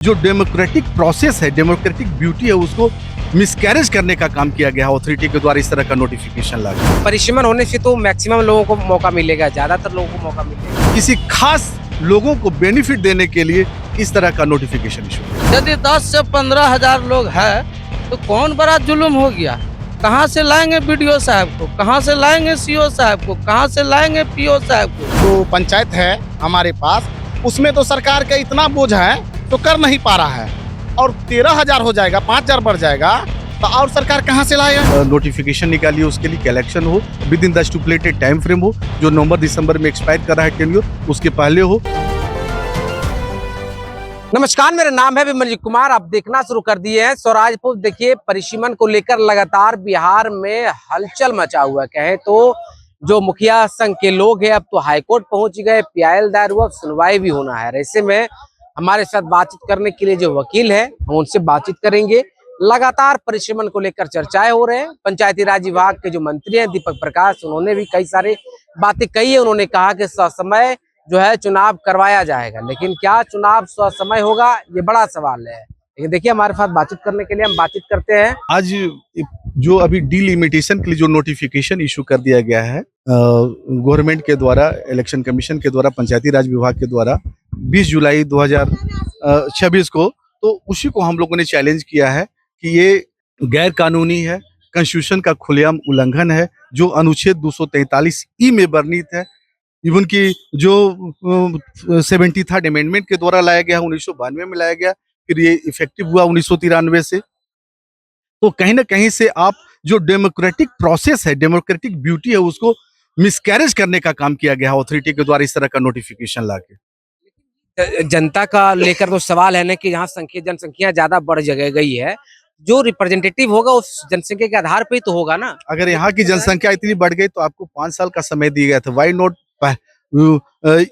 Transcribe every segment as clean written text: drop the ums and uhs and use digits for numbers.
जो democratic process है, democratic beauty है, उसको मिसकैरेज करने का काम किया गया है अथॉरिटी के द्वारा इस तरह का नोटिफिकेशन लगा। परिसीमन होने से तो मैक्सिमम लोगों को मौका मिलेगा, ज्यादातर लोगों को मौका मिलेगा। किसी खास लोगों को बेनिफिट देने के लिए इस तरह का नोटिफिकेशन इशू। यदि 10 से 15,000 लोग हैं तो कौन बड़ा जुल्म हो गया। कहाँ से लाएंगे बीडीओ साहब को, कहाँ से लाएंगे सीओ साहब को, कहाँ से लाएंगे पीओ साहब को। जो पंचायत है हमारे पास, उसमें तो सरकार का इतना बोझ है तो कर नहीं पा रहा है, और 13,000 हो जाएगा, 5,000 बढ़ जाएगा तो और सरकार कहाँ से लाएगा। नोटिफिकेशन निकालिए, उसके लिए कलेक्शन हो with in the stipulated time frame हो, जो नवंबर दिसंबर में एक्सपायर कर रहा है टेन्योर, उसके पहले हो। नमस्कार, मेरा नाम है विमलजीत कुमार। आप देखना शुरू कर दिए हैं स्वराज पोस्ट। देखिए, परिसीमन को लेकर लगातार बिहार में हलचल मचा हुआ है। कहें तो जो मुखिया संघ के लोग हैं अब तो हाईकोर्ट पहुंच गए, पीआईएल दायर हुआ, सुनवाई भी होना है। ऐसे में हमारे साथ बातचीत करने के लिए जो वकील है हम उनसे बातचीत करेंगे। लगातार परिसीमन को लेकर चर्चाएं हो रहे हैं। पंचायती राज विभाग के जो मंत्री हैं दीपक प्रकाश, उन्होंने भी कई सारी बातें कही है। उन्होंने कहा कि ससमय जो है चुनाव करवाया जाएगा, लेकिन क्या चुनाव ससमय होगा, ये बड़ा सवाल है। लेकिन देखिए, हमारे साथ बातचीत करने के लिए हम बातचीत करते हैं। आज जो अभी डीलिमिटेशन के लिए जो नोटिफिकेशन इशू कर दिया गया है गवर्नमेंट के द्वारा, इलेक्शन कमीशन के द्वारा, पंचायती राज विभाग के द्वारा 20 जुलाई 2026 को, तो उसी को हम लोगों ने चैलेंज किया है कि ये गैर कानूनी है, कॉन्स्टिट्यूशन का खुलेआम उल्लंघन है, जो अनुच्छेद 243 में वर्णित है। इवन की जो 73rd अमेंडमेंट के द्वारा लाया गया, 1992 में लाया गया, फिर ये इफेक्टिव हुआ 1993 से। तो कहीं ना कहीं से आप जो डेमोक्रेटिक प्रोसेस है, डेमोक्रेटिक ब्यूटी है, उसको मिसकैरेज करने का काम किया गया है अथॉरिटी के द्वारा इस तरह का नोटिफिकेशन लाके। जनता का लेकर तो सवाल है ना कि यहाँ जनसंख्या ज्यादा बढ़ जगह गई है, जो रिप्रेजेंटेटिव होगा उस जनसंख्या के आधार पे ही तो होगा ना। अगर यहाँ की जनसंख्या इतनी बढ़ गई तो आपको 5 साल का समय दिया गया था, why not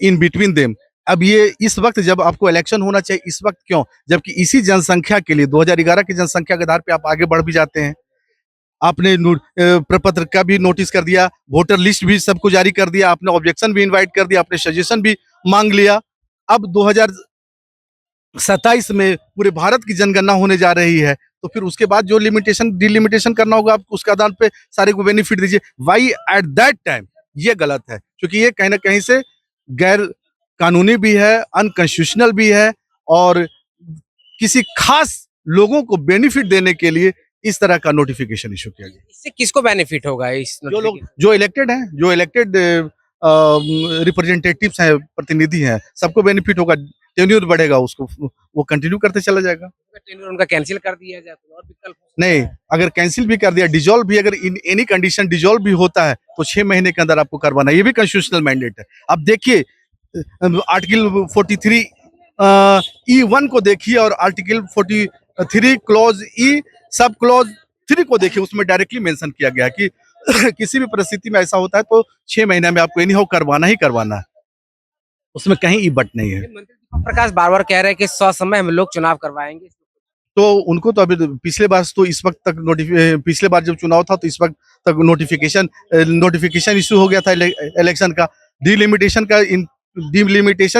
in between them. अब ये इस वक्त जब आपको इलेक्शन होना चाहिए, इस वक्त क्यों, जबकि इसी जनसंख्या के लिए 2011 की जनसंख्या के आधार पे आप आगे बढ़ भी जाते हैं। आपने प्रपत्र का भी नोटिस कर दिया, वोटर लिस्ट भी सबको जारी कर दिया, आपने ऑब्जेक्शन भी इनवाइट कर दिया, आपने सजेशन भी मांग लिया। अब 2027 में पूरे भारत की जनगणना होने जा रही है, तो फिर उसके बाद जो डिलिमिटेशन करना होगा, आप उसके आधार पे सारे को बेनिफिट दीजिए। व्हाई एट दैट टाइम, ये गलत है, क्योंकि ये कहीं ना कहीं से गैर कानूनी भी है, अनकॉन्स्टिट्यूशनल भी है, और किसी खास लोगों को बेनिफिट देने के लिए इस तरह का नोटिफिकेशन इशू किया गया। इससे किसको बेनिफिट होगा? इस जो लोग जो इलेक्टेड हैं, जो इलेक्टेड रिप्रेजेंटेटिव्स हैं, प्रतिनिधि हैं, सबको बेनिफिट होगा। टेन्योर बढ़ेगा, उसको वो कंटिन्यू करते चला जाएगा। टेन्योर उनका कैंसिल कर दिया जाए तो और विकल्प नहीं, अगर कैंसिल भी कर दिया, डिजॉल्व भी, अगर इन एनी कंडीशन डिजॉल्व भी होता है तो 6 महीने के अंदर आपको करवाना है। ये भी कॉन्स्टिट्यूशनल मैंडेट है। अब देखिए, आर्टिकल 43 E1 को देखिए, और आर्टिकल 43 क्लॉज ई सब क्लॉज 3 को देखिए, उसमें डायरेक्टली मेंशन किया गया कि किसी भी परिस्थिति में ऐसा होता है तो 6 महीने में आपको एनी हाउ करवाना ही करवाना है, उसमें कहीं ई बट नहीं है। मंत्री दीपक प्रकाश बार बार कह रहे हैं कि ससमय हम लोग चुनाव करवाएंगे। तो उनको तो अभी पिछले बार तो इस वक्त तक पिछले बार जब चुनाव था तो इस वक्त तक नोटिफिकेशन इशू हो गया था इलेक्शन का। डिलिमिटेशन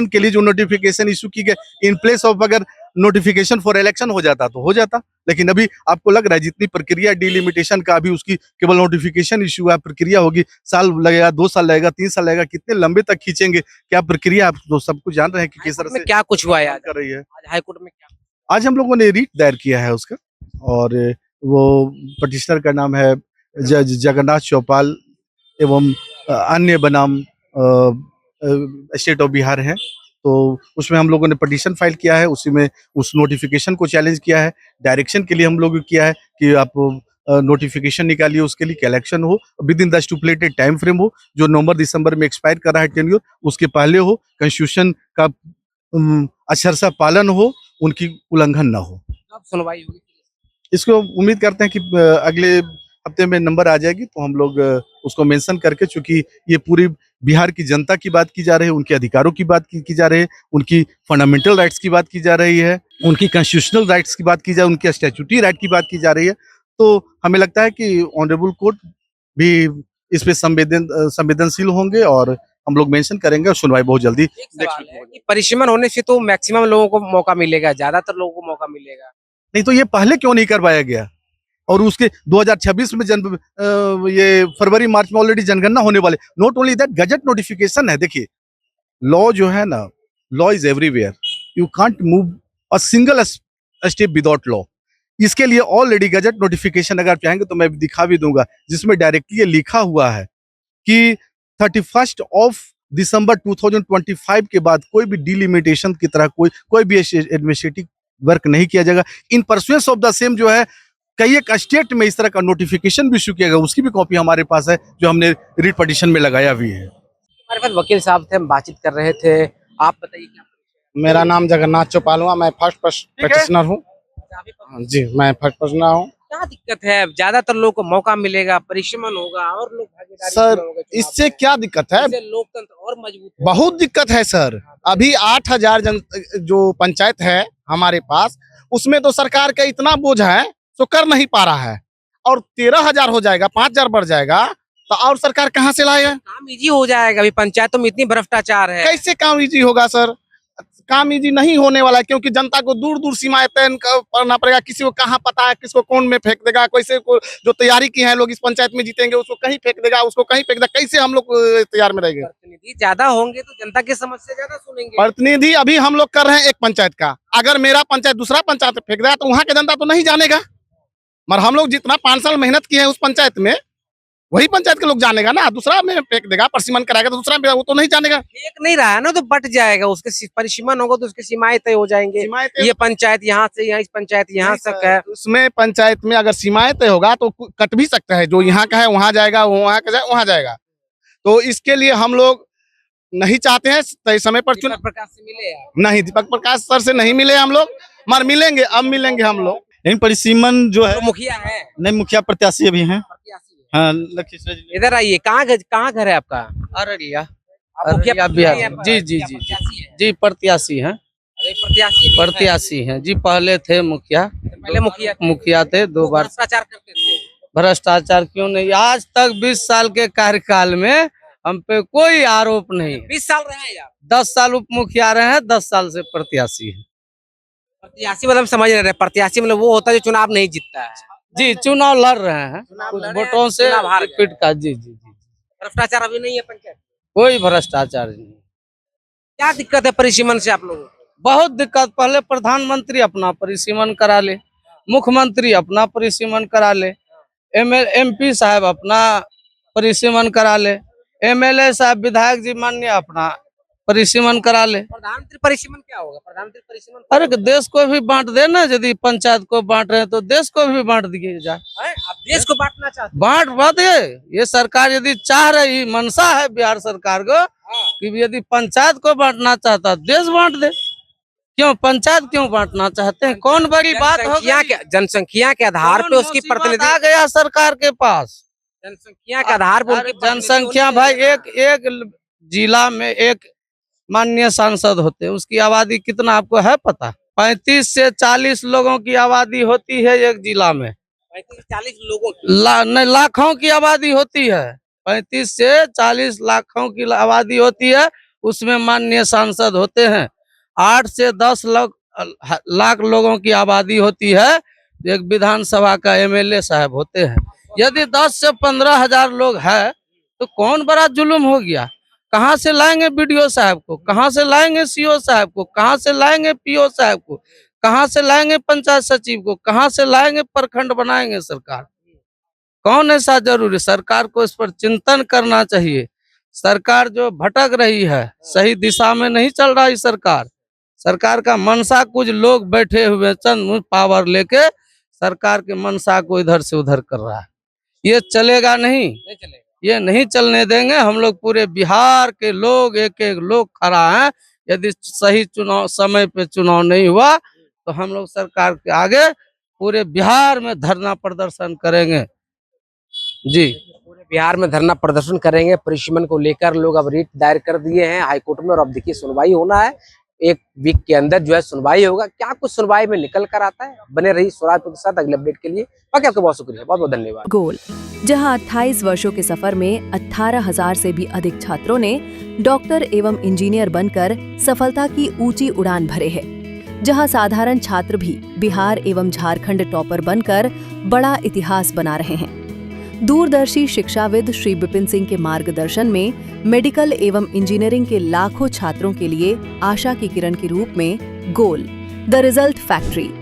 के लिए जो नोटिफिकेशन इशू की गई, इन प्लेस ऑफ अगर नोटिफिकेशन फॉर इलेक्शन हो जाता तो हो जाता, लेकिन अभी आपको लग रहा है जितनी प्रक्रिया डिलिमिटेशन का, अभी उसकी केवल नोटिफिकेशन इशू हुआ, प्रक्रिया होगी, साल लगेगा, 2 साल लगेगा, 3 साल लगेगा, कितने लंबे तक खींचेंगे, क्या प्रक्रिया, आप तो सब कुछ जान रहे हैं कि किस तरह से क्या कुछ हुआ है कर रही है। आज हाईकोर्ट में? क्या आज हम लोगों ने रीट दायर किया है उसका, और वो पटिशनर का नाम है जज जगन्नाथ चौपाल एवं अन्य बनाम स्टेट ऑफ बिहार है। तो उसमें हम लोगों ने पटिशन फाइल किया है, उसी में उस नोटिफिकेशन को चैलेंज किया है। डायरेक्शन के लिए हम लोग किया है कि आप नोटिफिकेशन निकालिए, उसके लिए कलेक्शन हो with in the stipulated time frame हो, जो नवंबर दिसंबर में एक्सपायर कर रहा है टेन्योर, उसके पहले हो, कॉन्स्टिट्यूशन का अक्षरशः पालन हो, उनकी उल्लंघन ना हो। अब सुनवाई होगी? इसको उम्मीद करते हैं कि अगले हफ्ते में नंबर आ जाएगी, तो हम लोग उसको मेंशन करके, चूंकि ये पूरी बिहार की जनता की बात की जा रही है, उनके अधिकारों की बात की जा रही है, उनकी फंडामेंटल राइट्स की बात की जा रही है, उनकी कॉन्स्टिट्यूशनल राइट्स की बात की जा रही है, उनकी स्टैट्यूटरी राइट की बात की जा रही है, तो हमें लगता है कि ऑनरेबल कोर्ट भी इस पे संवेदनशील होंगे और हम लोग मेंशन करेंगे और सुनवाई बहुत जल्दी एक सवाल है कि परिसीमन होने से तो मैक्सिमम लोगों को मौका मिलेगा, ज्यादातर लोगों को मौका मिलेगा। नहीं तो ये पहले क्यों नहीं करवाया गया? और उसके 2026 में ये फरवरी मार्च में ऑलरेडी जनगणना होने वाले। Not only that, gazette notification है। देखिए, लॉ जो है ना, law is everywhere, you can't move a single step without law. इसके लिए ऑलरेडी गजट नोटिफिकेशन अगर चाहेंगे तो मैं दिखा भी दूंगा, जिसमें डायरेक्टली ये लिखा हुआ है कि 31 दिसंबर 2025 के बाद कोई भी डिलिमिटेशन की तरह कोई भी एडमिनिस्ट्रेटिव वर्क नहीं किया जाएगा। इन परसुएंस ऑफ द सेम जो है, कई एक स्टेट में इस तरह का नोटिफिकेशन भी इशू किया गया, उसकी भी कॉपी हमारे पास है, जो हमने रिट पिटीशन में लगाया भी है। हमारे पास वकील साहब थे, हम बातचीत कर रहे थे। आप बताइए क्या मेरा नाम जगन्नाथ चौपाल हुआ, मैं फर्स्ट पेटिशनर हूँ। जी, मैं फर्स्ट पेटिशनर हूँ। क्या दिक्कत है? ज्यादातर लोगों को मौका मिलेगा, परिसीमन होगा और लोग भागीदारी सर, में होंगे चुनाव इससे में। क्या दिक्कत है? इससे लोकतंत्र और मजबूत होगा। बहुत दिक्कत है सर। अभी 8,000 जो पंचायत है हमारे पास, उसमें तो सरकार का इतना बोझ है तो कर नहीं पा रहा है। और 13,000 हो जाएगा, 5,000 बढ़ जाएगा, तो और सरकार कहाँ से लाएगा? काम इजी हो जाएगा। अभी पंचायतों में इतनी भ्रष्टाचार है। कैसे काम इजी होगा सर? काम इजी नहीं होने वाला है, क्योंकि जनता को दूर दूर सीमाएं तय करना पड़ेगा। किसी को कहाँ पता है, किसको कौन में फेंक देगा, कैसे को जो तैयारी की है लोग इस पंचायत में जीतेंगे, उसको कहीं फेंक देगा, उसको कहीं फेंक देगा। कैसे हम लोग तैयार में रहेंगे? प्रतिनिधि ज्यादा होंगे तो जनता की समस्या ज्यादा सुनेंगे। प्रतिनिधि अभी हम लोग कर रहे हैं एक पंचायत का, अगर मेरा पंचायत दूसरा पंचायत फेंक देगा तो वहां के जनता तो नहीं जानेगा। मगर हम लोग जितना 5 साल मेहनत किए हैं उस पंचायत में, वही पंचायत के लोग जानेगा ना। दूसरा में फेंक देगा, परिसीमन कराएगा तो दूसरा में वो तो नहीं जानेगा। फेंक नहीं रहा है ना, तो बट जाएगा। उसके परिसीमन होगा तो उसकी सीमाएं तय हो जाएंगे। सीमाएं तय- ये पंचायत यहाँ से यहाँ, इस पंचायत यहाँ नहीं तक सर, है। उसमें पंचायत में अगर सीमाएं तय होगा तो कट भी सकता है। जो यहाँ का है वहां जाएगा, वहां का जाए वहां जाएगा। तो इसके लिए हम लोग नहीं चाहते हैं तय समय पर दीपक प्रकाश से मिले आप? नहीं, दीपक प्रकाश सर से नहीं मिले हम लोग, मगर मिलेंगे, अब मिलेंगे हम लोग। इन परिसीमन जो है, तो मुखिया है, नए मुखिया प्रत्याशी अभी हैं। प्रत्याशी है। हाँ, लखीसराय जिले। इधर आइए। कहाँ घर है आपका? अररिया, आप मुखिया अररिया प्रत्याशी बिहार। हैं? जी जी जी प्रत्याशी हैं? जी, प्रत्याशी हैं। अरे प्रत्याशी भी है। प्रत्याशी हैं जी। पहले थे मुखिया, पहले मुखिया थे 2 वो बार। भ्रष्टाचार करते थे। भ्रष्टाचार क्यों नहीं? आज तक 20 साल के कार्यकाल में हम पे कोई आरोप नहीं। 20 साल रहे हैं आप। 10 साल उप मुखिया रहे हैं, 10 साल से प्रत्याशी है। प्रत्याशी मतलब समझ नहीं रहे। प्रत्याशी मतलब वो होता है जो चुनाव नहीं जीतता है। जी, चुनाव लड़ रहे हैं चुनाव कुछ लड़े हैं, वोटों से चुनाव हार गए। रिपीट का। जी जी जी, भ्रष्टाचार अभी नहीं है पंचायत। कोई भ्रष्टाचार नहीं। क्या दिक्कत है परिसीमन से आप लोगों को? बहुत दिक्कत। पहले प्रधानमंत्री अपना परिसीमन करा ले, मुख्यमंत्री अपना परिसीमन करा ले, MP साहब अपना परिसीमन करा ले, MLA साहब, विधायक जी मान्य अपना परिसीमन करा ले। प्रधानमंत्री परिसीमन क्या होगा? प्रधानमंत्री परिसीमन अरे देश को भी बांट देना। यदि पंचायत को बांट रहे हैं तो देश को भी बांट दिए जाए। है? आप देश को बांटना चाहते बांट दे। ये सरकार यदि चाह रही, मनसा है बिहार सरकार को हैं? कि यदि पंचायत को बांटना चाहता देश बांट दे। क्यों पंचायत क्यों बांटना चाहते हैं? कौन बड़ी बात हो गई? जनसंख्या के आधार पे कौन उसकी मुसीबत प्रतिनिधि आ गया सरकार के पास? जनसंख्या के आधार पे अरे उनकी प्रतिनिधि जनसंख्या होनी भाई, चाहिए एक जिला में एक माननीय सांसद होते हैं, उसकी आबादी कितना आपको है पता? 35 से 40 लोगों की आबादी होती है एक जिला में। 40 लोगों की। नहीं, लाखों की आबादी होती है। 35 से 40 लाखों की आबादी होती है, उसमें माननीय सांसद होते हैं। 8 से 10 लाख लोगों की आबादी होती है, एक विधानसभा का MLA साहब होते हैं। यदि 10 से 15,000 लोग हैं तो कौन बड़ा जुल्म हो गया? कहाँ से लाएंगे BDO साहब को? कहाँ से लाएंगे CO साहब को? कहाँ से लाएंगे PO साहब को? कहाँ से लाएंगे पंचायत सचिव को? कहाँ से लाएंगे? प्रखंड बनाएंगे सरकार? कौन ऐसा जरूरी? सरकार को इस पर चिंतन करना चाहिए। सरकार जो भटक रही है, सही दिशा में नहीं चल रहा है सरकार का मनसा। कुछ लोग बैठे हुए चंद पावर लेके सरकार के मनसा को इधर से उधर कर रहा है। ये चलेगा नहीं, नहीं चलेगा। ये नहीं चलने देंगे। हम लोग पूरे बिहार के लोग, एक एक लोग खड़ा हैं। यदि सही चुनाव समय पे चुनाव नहीं हुआ तो हम लोग सरकार के आगे पूरे बिहार में धरना प्रदर्शन करेंगे। जी, पूरे बिहार में धरना प्रदर्शन करेंगे। परिसीमन को लेकर लोग अब रिट दायर कर दिए हैं हाईकोर्ट में और अब देखिए सुनवाई होना है। एक वीक के अंदर जो है सुनवाई होगा। क्या कुछ सुनवाई में निकल कर आता है, बने रही स्वराजपुर के साथ अगले अपडेट के लिए। बाकी आपका बहुत शुक्रिया, बहुत बहुत धन्यवाद। गोल, जहां 28 वर्षों के सफर में 18,000 से भी अधिक छात्रों ने डॉक्टर एवं इंजीनियर बनकर सफलता की ऊंची उड़ान भरे है, जहां साधारण छात्र भी बिहार एवं झारखंड टॉपर बनकर बड़ा इतिहास बना रहे हैं। दूरदर्शी शिक्षाविद श्री विपिन सिंह के मार्गदर्शन में मेडिकल एवं इंजीनियरिंग के लाखों छात्रों के लिए आशा की किरण के रूप में गोल, द रिजल्ट फैक्ट्री